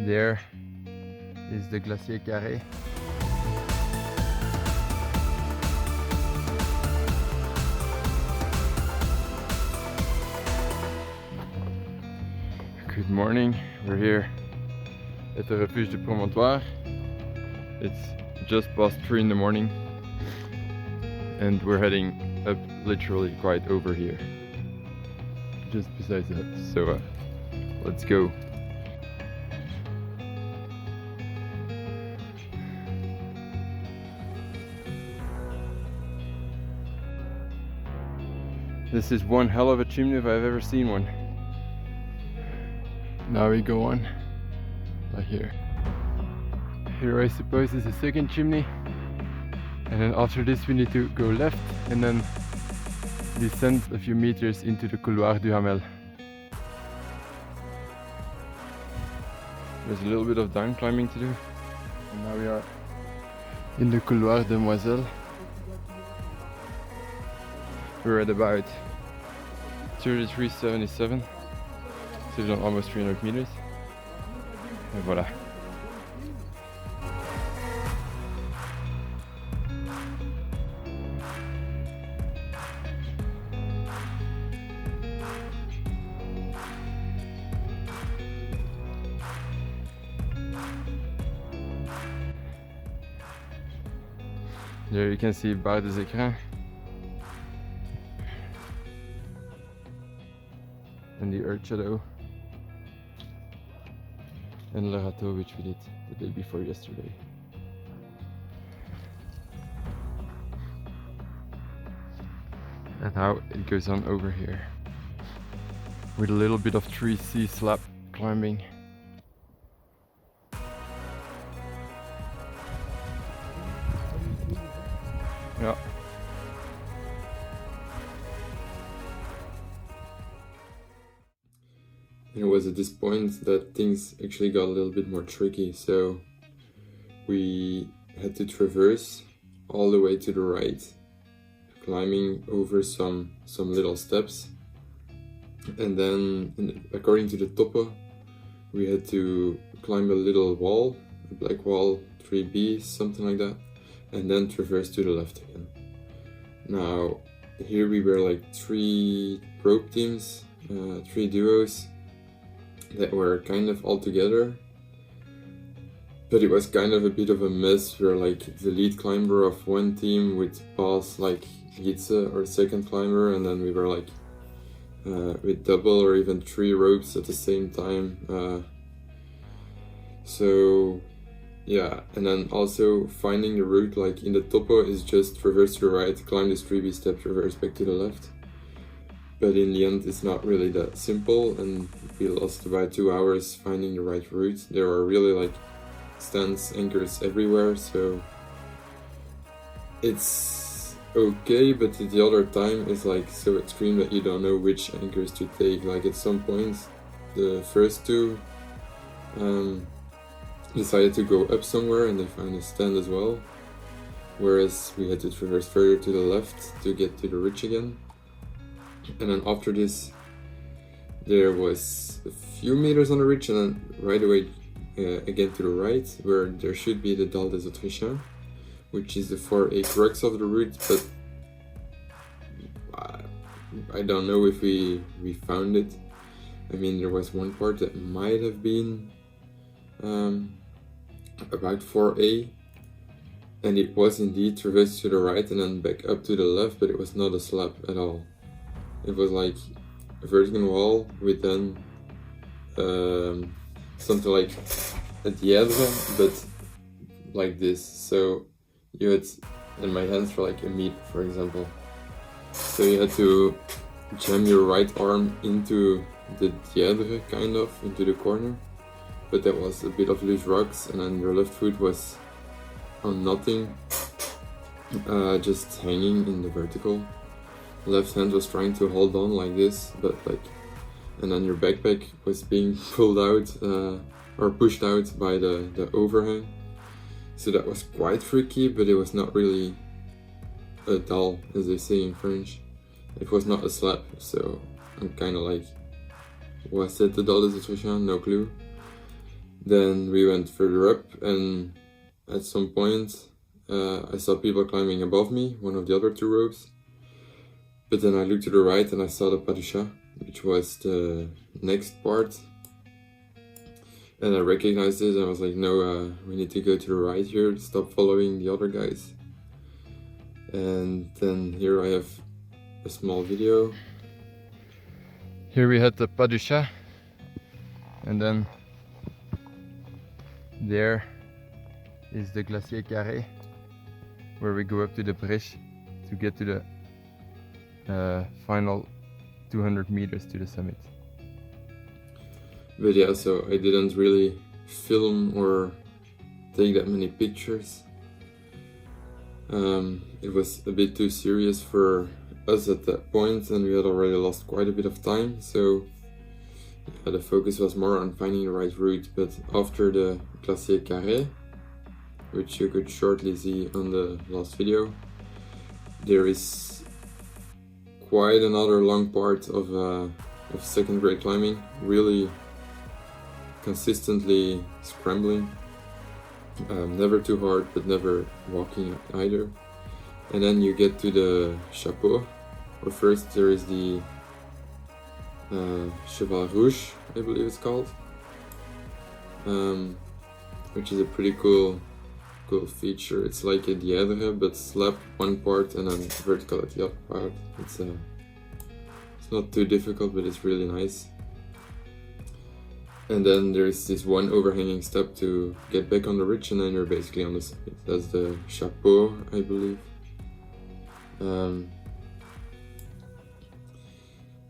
There is the Glacier Carré. Good morning, we're here at the Refuge du Promontoire. It's just past 3 in the morning and we're heading up literally quite over here, just besides that, so let's go. This is one hell of a chimney if I've ever seen one. Now we go on, like here. Here I suppose is the second chimney. And then after this we need to go left and then descend a few meters into the Couloir du Hamel. There's a little bit of down climbing to do. And now we are in the Couloir Demoiselle. We're at about 33.77, so we've done almost 300 meters. And voila. There you can see Bar des Écrins and the Earth Shadow and Le Râteau, which we did the day before yesterday. And now it goes on over here with a little bit of 3C slab climbing. Yeah. And it was at this point that things actually got a little bit more tricky, so we had to traverse all the way to the right, climbing over some little steps, and then according to the topo we had to climb a little wall, a black wall, 3B, something like that, and then traverse to the left again. Now here we were like 3 probe teams, 3 duos that were kind of all together, but it was kind of a bit of a mess where like the lead climber of one team would pass like Gidse or second climber, and then we were like with double or even 3 ropes at the same time, so yeah. And then also finding the route, like in the topo is just traverse to the right, climb this 3B step, traverse back to the left. But in the end it's not really that simple, and we lost about 2 hours finding the right route. There are really like stands, anchors everywhere, so it's okay, but the other time is like so extreme that you don't know which anchors to take. Like at some point the first 2 decided to go up somewhere and they found a stand as well, whereas we had to traverse further to the left to get to the ridge again. And then after this there was a few meters on the ridge, and then right away again to the right, where there should be the Dal des Autrichiens, which is the 4A crux of the route, but I don't know if we found it. I mean, there was one part that might have been about 4A, and it was indeed traversed to the right and then back up to the left, but it was not a slab at all. It was like a vertical wall with then something like a dièdre, but like this. So you had, and my hands were like a meter, for example. So you had to jam your right arm into the dièdre, kind of, into the corner. But that was a bit of loose rocks, and then your left foot was on nothing, just hanging in the vertical. Left hand was trying to hold on like this, but like, and then your backpack was being pulled out or pushed out by the overhang. So that was quite tricky, but it was not really a dal, as they say in French. It was not a slab, so I'm kind of like, was it the Dal des Autrichiens? No clue. Then we went further up, and at some point I saw people climbing above me, one of the other two ropes. But then I looked to the right and I saw the pas de chat, which was the next part. And I recognized it and I was like, no, we need to go to the right here, stop following the other guys. And then here I have a small video. Here we had the pas de chat, and then there is the Glacier Carré, where we go up to the bridge to get to the final 200 meters to the summit. But yeah, so I didn't really film or take that many pictures. It was a bit too serious for us at that point, and we had already lost quite a bit of time, so yeah, the focus was more on finding the right route. But after the Glacier Carré, which you could shortly see on the last video, there is quite another long part of second grade climbing, really consistently scrambling, never too hard but never walking either. And then you get to the chapeau, where first there is the Cheval Rouge, I believe it's called, which is a pretty cool feature. It's like a dièdre but slab one part and then vertical at the other part. It's not too difficult, but it's really nice. And then there's this one overhanging step to get back on the ridge, and then you're basically on the summit. That's the chapeau, I believe. And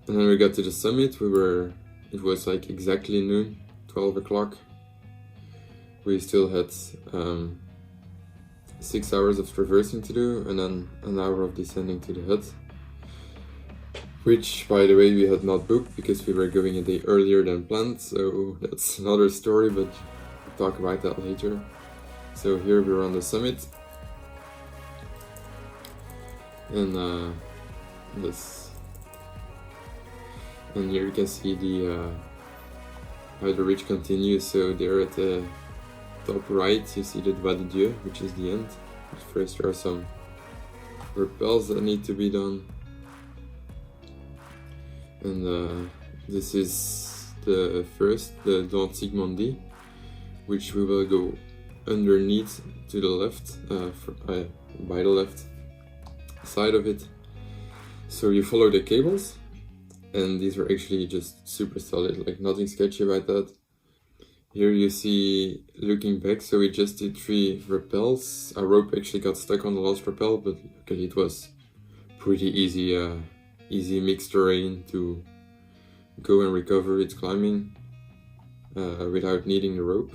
then we got to the summit. It was like exactly noon, 12 o'clock. We still had 6 hours of traversing to do, and then an hour of descending to the hut. Which, by the way, we had not booked because we were going a day earlier than planned, so that's another story, but we'll talk about that later. So here we're on the summit, and here you can see how the ridge continues. So there at the top right you see the Doigt de Dieu, which is the end. But first there are some rappels that need to be done. And this is the Dent Sigmondi, which we will go underneath to the left, by the left side of it. So you follow the cables, and these are actually just super solid, like nothing sketchy about that. Here you see, looking back, so we just did 3 rappels. Our rope actually got stuck on the last rappel, but luckily it was pretty easy mixed terrain to go and recover its climbing without needing the rope.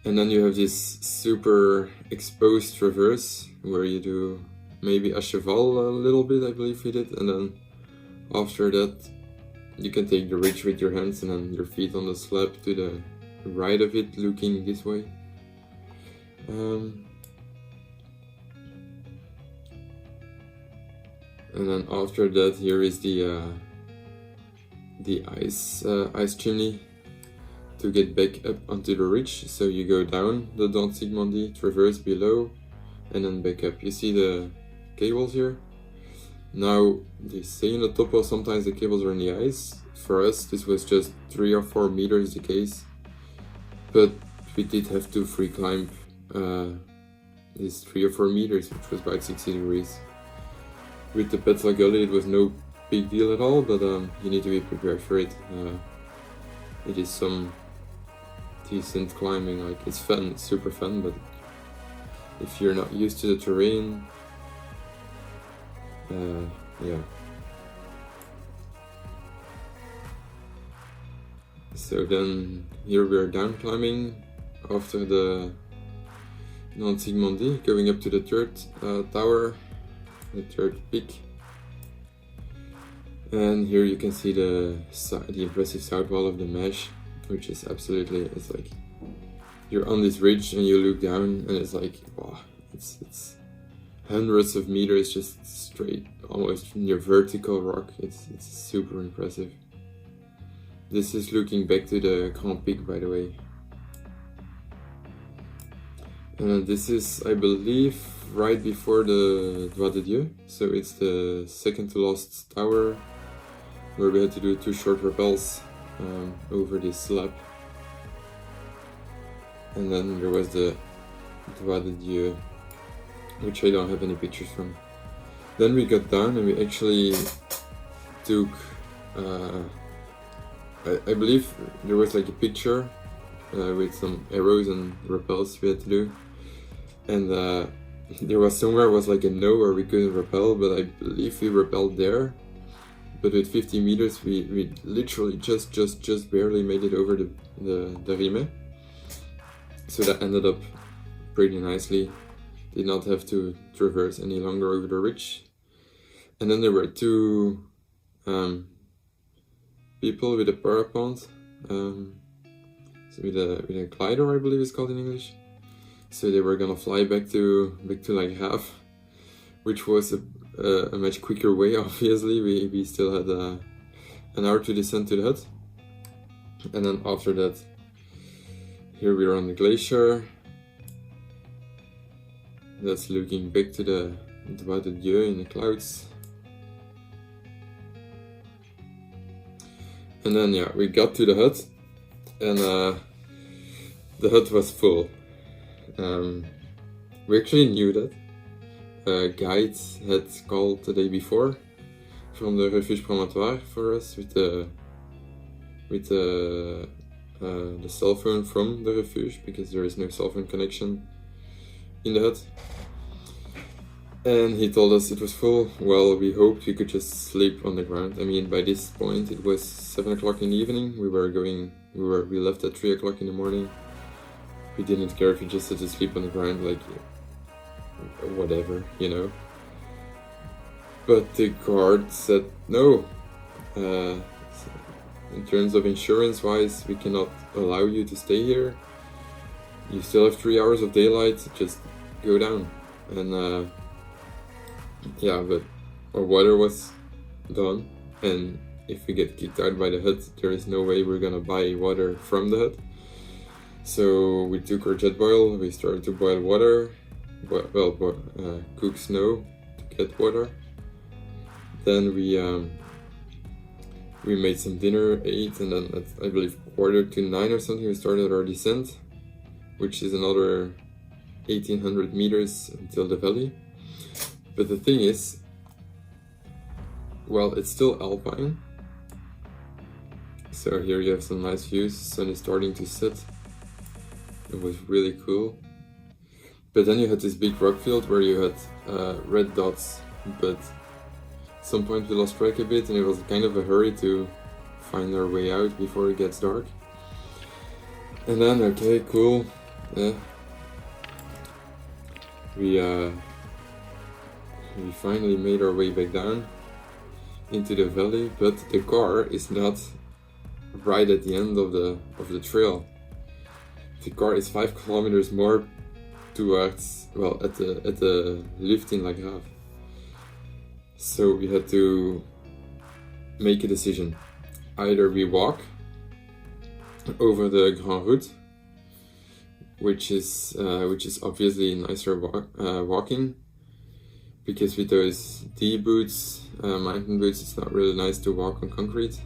And then you have this super exposed traverse where you do maybe a cheval a little bit, I believe we did, and then after that you can take the ridge with your hands and then your feet on the slab to the right of it, looking this way. And then after that, here is the ice chimney to get back up onto the ridge. So you go down the Dent Sigmondi, traverse below, and then back up. You see the cables here? Now, they say in the topo sometimes the cables are in the ice. For us, this was just 3 or 4 meters the case, but we did have to free climb this 3 or 4 meters, which was about 60 degrees. With the Petzl Gully, it was no big deal at all, but you need to be prepared for it. It is some decent climbing, like it's fun, it's super fun, but if you're not used to the terrain, yeah. So then here we are down climbing after the Dent Sigmondi, going up to the 3rd tower, the 3rd peak. And here you can see the impressive south wall of the Meije, which is absolutely, it's like you're on this ridge and you look down and it's like, wow, it's hundreds of meters just straight, almost near vertical rock. It's super impressive. This is looking back to the Grand Pic, by the way. And this is, I believe, right before the Doigt de Dieu. So it's the second to last tower, where we had to do 2 short rappels over this slab. And then there was the Doigt de Dieu, which I don't have any pictures from. Then we got down and we actually took, I believe there was like a picture with some arrows and rappels we had to do. And there was somewhere was like a no where we couldn't rappel, but I believe we rappelled there. But with 50 meters, we literally just barely made it over the Rime. So that ended up pretty nicely. Did not have to traverse any longer over the ridge. And then there were 2 people with a parapente, so with a glider, I believe it's called in English. So they were gonna fly back to like half, which was a much quicker way. Obviously, we still had an hour to descend to the hut, and then after that, here we are on the glacier. That's looking back to the Doigt de Dieu in the clouds. And then yeah, we got to the hut, and the hut was full. We actually knew that. Guide had called the day before from the Refuge Promontoire for us with the cell phone from the refuge, because there is no cell phone connection in the hut. And he told us it was full. Well, we hoped we could just sleep on the ground. I mean, by this point it was 7 o'clock in the evening. We left at 3 o'clock in the morning. We didn't care if we just had to sleep on the ground, like whatever, you know. But the guard said no. In terms of insurance wise, we cannot allow you to stay here. You still have 3 hours of daylight, just go down. And yeah, but our water was done, and if we get kicked out by the hut, there is no way we're gonna buy water from the hut. So we took our jet boil, we started to boil water, cook snow to get water. Then we made some dinner, ate, and then at, I believe 8:45 or something, we started our descent, which is another 1800 meters until the valley. But the thing is, well, it's still alpine. So here you have some nice views, the sun is starting to set. It was really cool. But then you had this big rock field where you had red dots, but at some point we lost track a bit, and it was kind of a hurry to find our way out before it gets dark. And then, okay, cool, yeah. We finally made our way back down into the valley, but the car is not right at the end of the trail. The car is 5 kilometers more towards, well, at the lift in La Grave. So we had to make a decision. Either we walk over the Grand Route, which is obviously nicer walking, because with those D boots, mountain boots, it's not really nice to walk on concrete.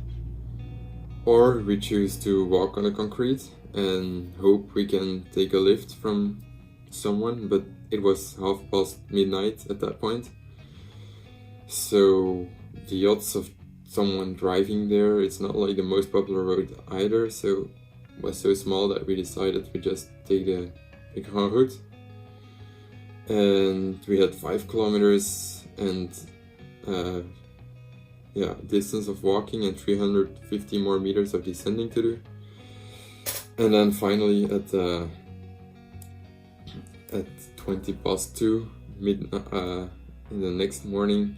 Or we choose to walk on the concrete and hope we can take a lift from someone, but it was midnight at that point. So the odds of someone driving there, it's not like the most popular road either, so it was so small that we decided we just take the Grand Route. And we had 5 kilometers and distance of walking and 350 more meters of descending to do. And then finally at 2:20 in the next morning,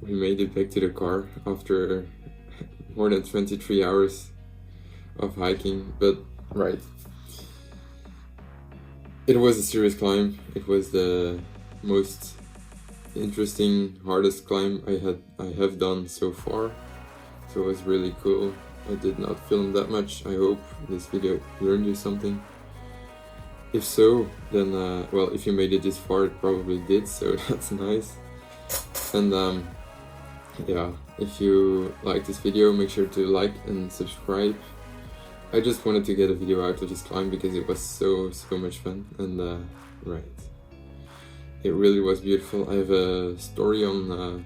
we made it back to the car after more than 23 hours of hiking. But right, it was a serious climb. It was the most interesting, hardest climb I have done so far. So it was really cool. I did not film that much. I hope this video learned you something. If so, then, well, if you made it this far, it probably did, so that's nice. And yeah, if you like this video, make sure to like and subscribe. I just wanted to get a video out of this climb because it was so much fun, and right, it really was beautiful. I have a story on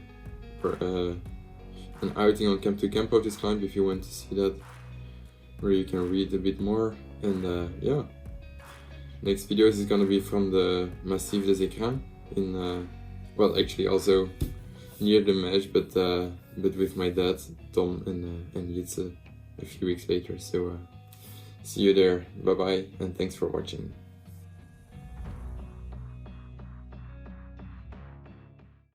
an outing on Camp to Camp of this climb if you want to see that, where you can read a bit more. And yeah, next video is gonna be from the Massif des Écrins in well, actually also near the Meije, but with my dad, Tom, and Jitse a few weeks later. So see you there. Bye bye, and thanks for watching.